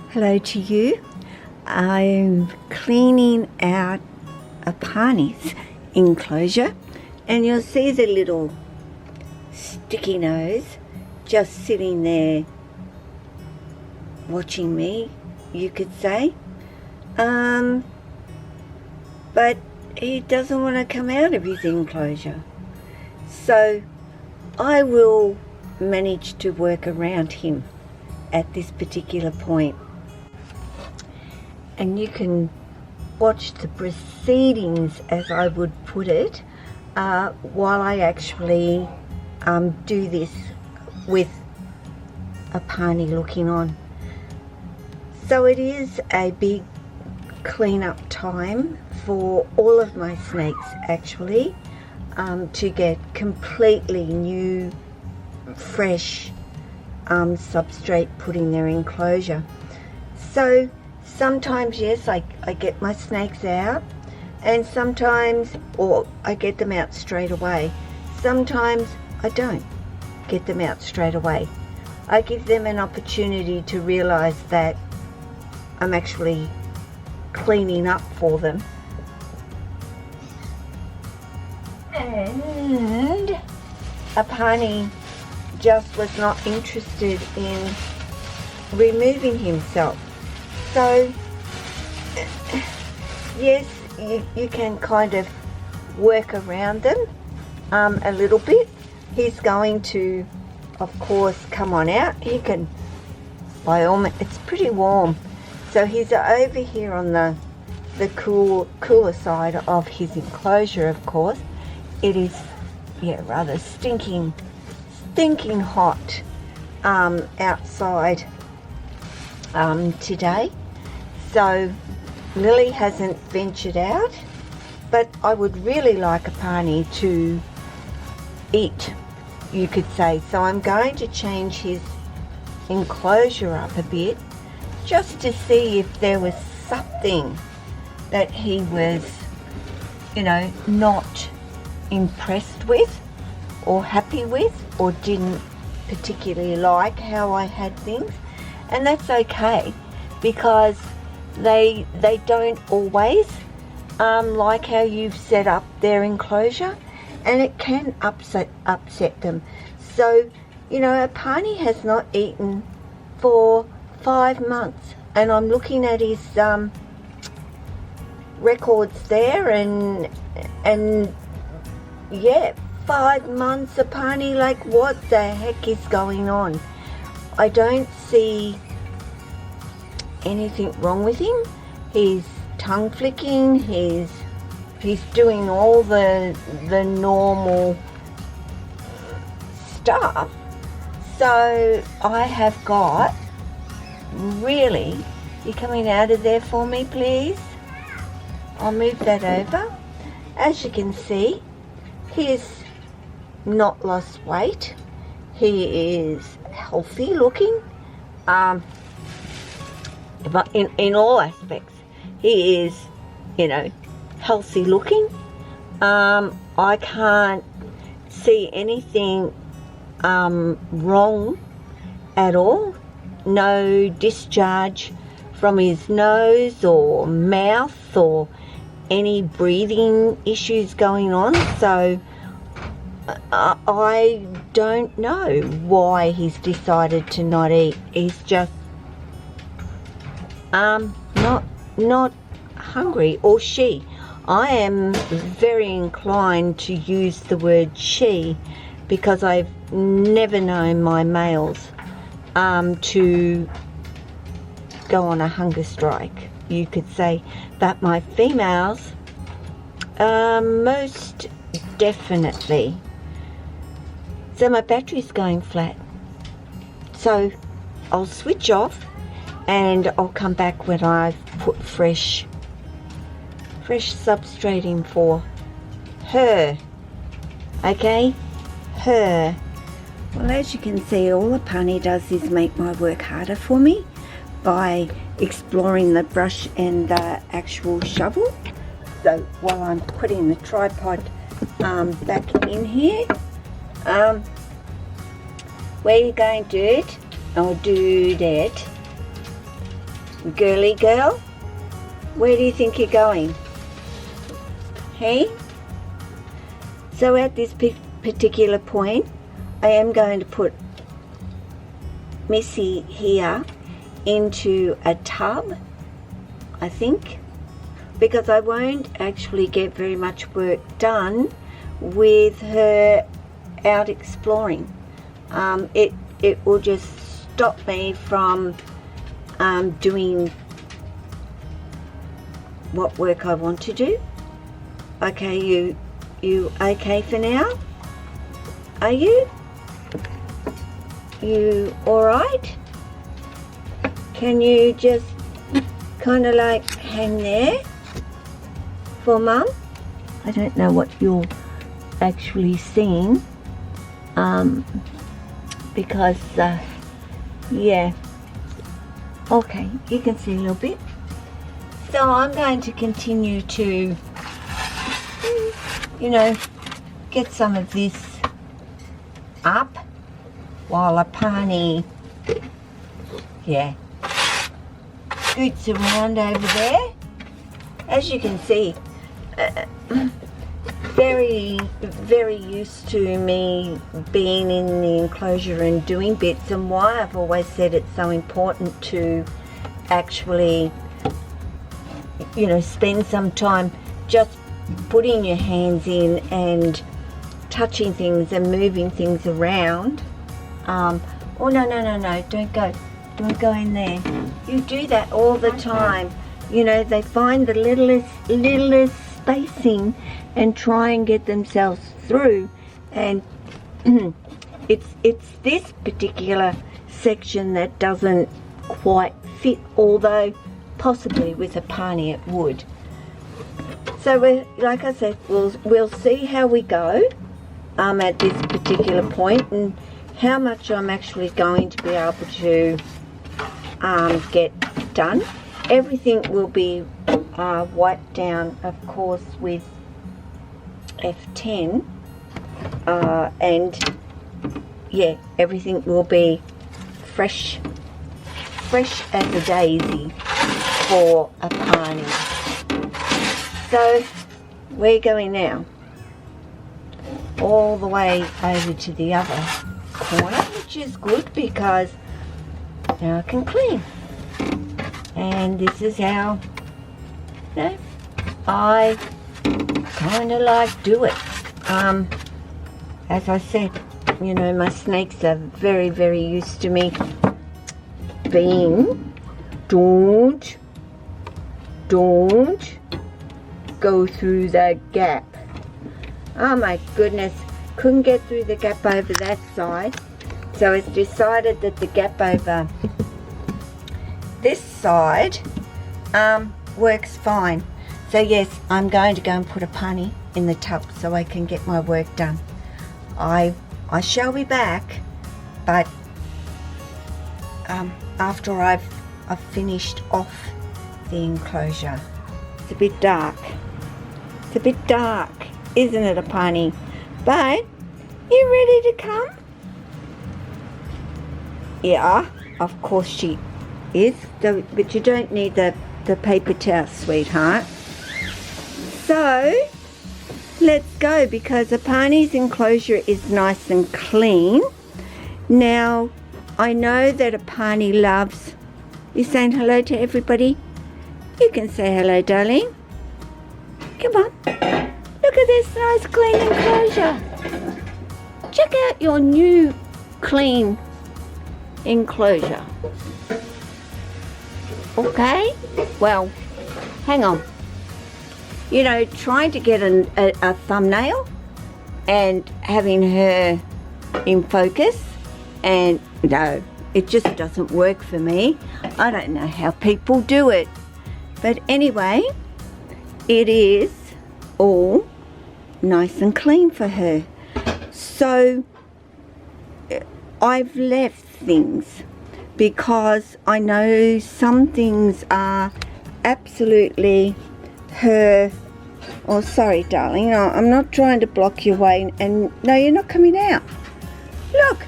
Hello to you. I'm cleaning out Apani's enclosure, and you'll see the little sticky nose just sitting there watching me, you could say. But he doesn't want to come out of his enclosure. So I will manage to work around him at this particular point. And you can watch the proceedings, as I would put it, while I actually do this with Apani looking on. So it is a big cleanup time for all of my snakes, actually, to get completely new, fresh substrate put in their enclosure. So sometimes, yes, I get my snakes out, and sometimes, or I get them out straight away. Sometimes I don't get them out straight away. I give them an opportunity to realize that I'm actually cleaning up for them. And Apani just was not interested in removing himself. So, yes, you can kind of work around them a little bit. He's going to, of course, come on out. He can, by all means, it's pretty warm. So he's over here on the cooler side of his enclosure, of course. It is, yeah, rather stinking hot outside today. So Lily hasn't ventured out, but I would really like Apani to eat, you could say. So I'm going to change his enclosure up a bit, just to see if there was something that he was, not impressed with or happy with, or didn't particularly like how I had things. And that's okay, because they don't always like how you've set up their enclosure, and it can upset them. So, Apani has not eaten for 5 months, and I'm looking at his records there, and yeah, 5 months, Apani, like, what the heck is going on? I don't see anything wrong with him. He's tongue flicking, he's doing all the normal stuff. So I have got, really, you coming out of there for me, please? I'll move that over. As you can see, he's not lost weight. He is healthy looking. But in all aspects, he is, healthy looking. I can't see anything wrong at all. No discharge from his nose or mouth or any breathing issues going on. So I don't know why he's decided to not eat. He's just not hungry, or she. I am very inclined to use the word she, because I've never known my males to go on a hunger strike, you could say, but my females most definitely. So my battery's going flat, so I'll switch off and I'll come back when I've put fresh substrate in for her. Okay, her. Well, as you can see, all Apani does is make my work harder for me by exploring the brush and the actual shovel. So while I'm putting the tripod back in here, where you going, dude? Oh, dudette. Girly girl, where do you think you're going? Hey? So at this particular point, I am going to put Missy here into a tub, I think, because I won't actually get very much work done with her out exploring. It will just stop me from doing what work I want to do. Okay, you okay for now? Are you? You alright? Can you just kind of like hang there for Mum? I don't know what you're actually seeing, because yeah, okay, you can see a little bit. So I'm going to continue to, you know, get some of this up while Apani, yeah, scoots around over there. As you can see, very used to me being in the enclosure and doing bits, and why I've always said it's so important to actually, you know, spend some time just putting your hands in and touching things and moving things around. Oh no, don't go in there. You do that all the time. You know, they find the littlest spacing and try and get themselves through, and it's this particular section that doesn't quite fit, although possibly with Apani it would. So we're, like I said, we'll see how we go at this particular point and how much I'm actually going to be able to get done. Everything will be wiped down, of course, with F10, and yeah, everything will be fresh as a daisy for Apani. So we're going now all the way over to the other corner, which is good because now I can clean. And this is how, you know, I kind of like do it. As I said, you know, my snakes are very used to me being, don't go through the gap. Oh my goodness, couldn't get through the gap over that side, so it's decided that the gap over this side works fine. So yes, I'm going to go and put Apani in the tub so I can get my work done. I shall be back, but after I've finished off the enclosure. It's a bit dark. It's a bit dark, isn't it, Apani? But you ready to come? Yeah, of course she is, but you don't need the paper towel, sweetheart. So let's go, because Apani's enclosure is nice and clean. Now I know that Apani loves, you saying hello to everybody? You can say hello, darling. Come on, look at this nice clean enclosure. Check out your new clean enclosure. Okay, well, hang on. You know, trying to get a thumbnail and having her in focus, and no, it just doesn't work for me. I don't know how people do it. But anyway, it is all nice and clean for her. So I've left things because I know some things are absolutely her. Oh, sorry, darling. No, I'm not trying to block your way. And no, you're not coming out. Look,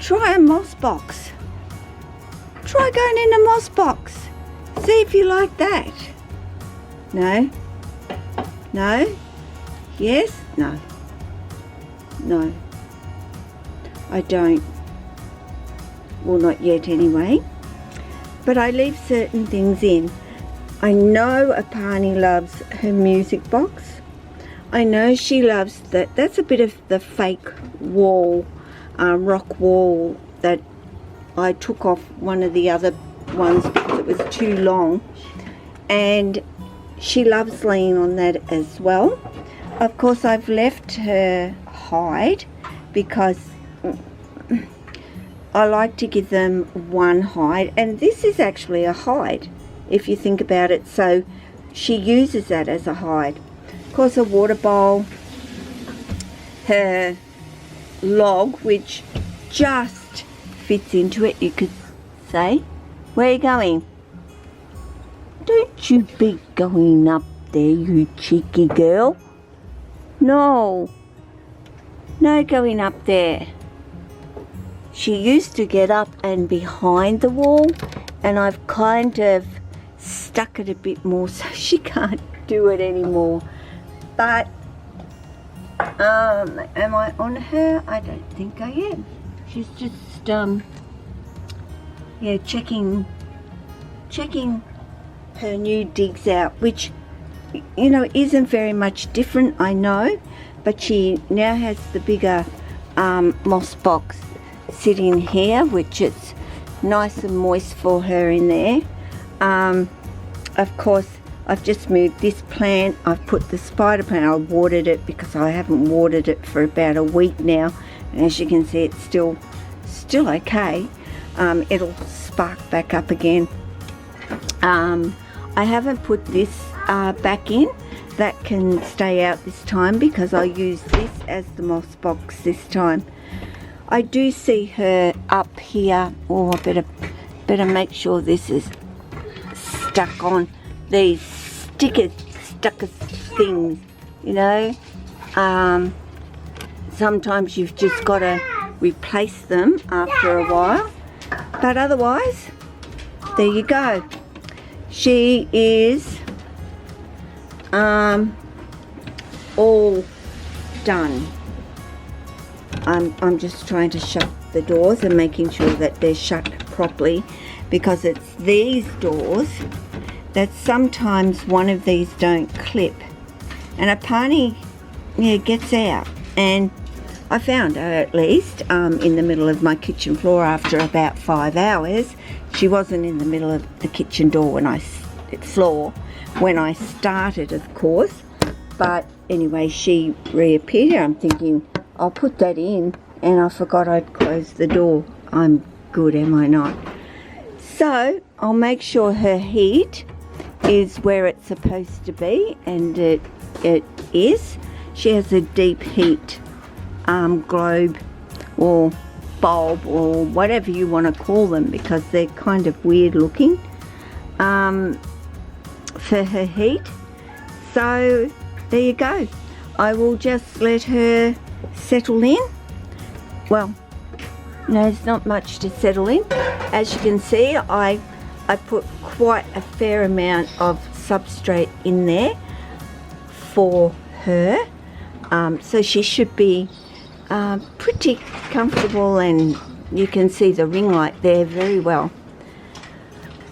try a moss box. Try going in a moss box. See if you like that. No? No? Yes? No. No. I don't. Well, not yet anyway. But I leave certain things in. I know Apani loves her music box. I know she loves that. That's a bit of the fake wall, rock wall that I took off one of the other ones because it was too long. And she loves laying on that as well. Of course, I've left her hide because I like to give them one hide. And this is actually a hide, if you think about it. So she uses that as a hide. Of course, a water bowl, her log, which just fits into it, you could say. Where are you going? Don't you be going up there, you cheeky girl. No. No going up there. She used to get up and behind the wall, and I've kind of stuck it a bit more so she can't do it anymore. But am I on her? I don't think I am. She's just yeah, checking her new digs out, which, you know, isn't very much different, I know, but she now has the bigger moss box sitting here, which is nice and moist for her in there. Of course, I've just moved this plant. I've put the spider plant. I watered it because I haven't watered it for about a week now, and as you can see, it's still okay. It'll spark back up again. I haven't put this back in. That can stay out this time because I use this as the moss box this time. I do see her up here. Oh, I better make sure this is stuck on these stucker things, you know. Sometimes you've just got to replace them after a while, but otherwise, there you go. She is all done. I'm just trying to shut the doors and making sure that they're shut properly, because it's these doors that sometimes one of these don't clip, and Apani, yeah, gets out. And I found her, at least, in the middle of my kitchen floor after about 5 hours. She wasn't in the middle of the kitchen door when I started, of course. But anyway, she reappeared. I'm thinking, I'll put that in, and I forgot I'd closed the door. I'm good, am I not? So I'll make sure her heat is where it's supposed to be, and it is. She has a deep heat globe or bulb or whatever you want to call them, because they're kind of weird looking for her heat. So there you go. I will just let her settle in. Well, no, there's not much to settle in. As you can see, I put quite a fair amount of substrate in there for her, so she should be pretty comfortable, and you can see the ring light there very well.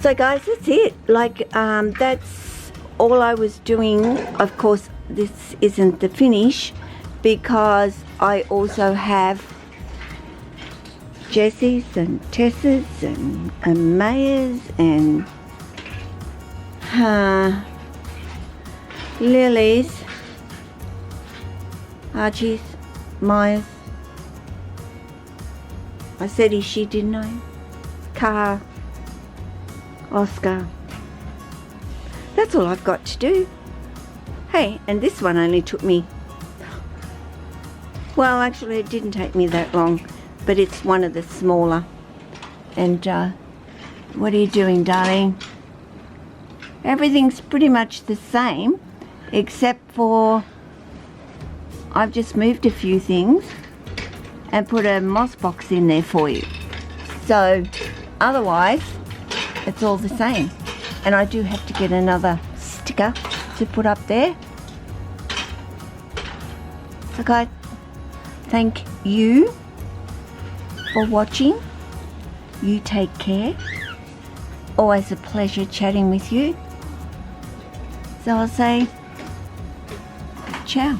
So guys, that's it. That's all I was doing. Of course, this isn't the finish, because I also have Jessie's and Tessa's and Maya's and Lily's, Archie's, Maya's. I said he, she, didn't I? Car, Oscar. That's all I've got to do. Hey, and this one only took me, well, actually it didn't take me that long, but it's one of the smaller, and What are you doing, darling? Everything's pretty much the same, except for I've just moved a few things and put a moss box in there for you. So otherwise, it's all the same. And I do have to get another sticker to put up there. So guys, thank you for watching. You take care. Always a pleasure chatting with you. So I'll say ciao.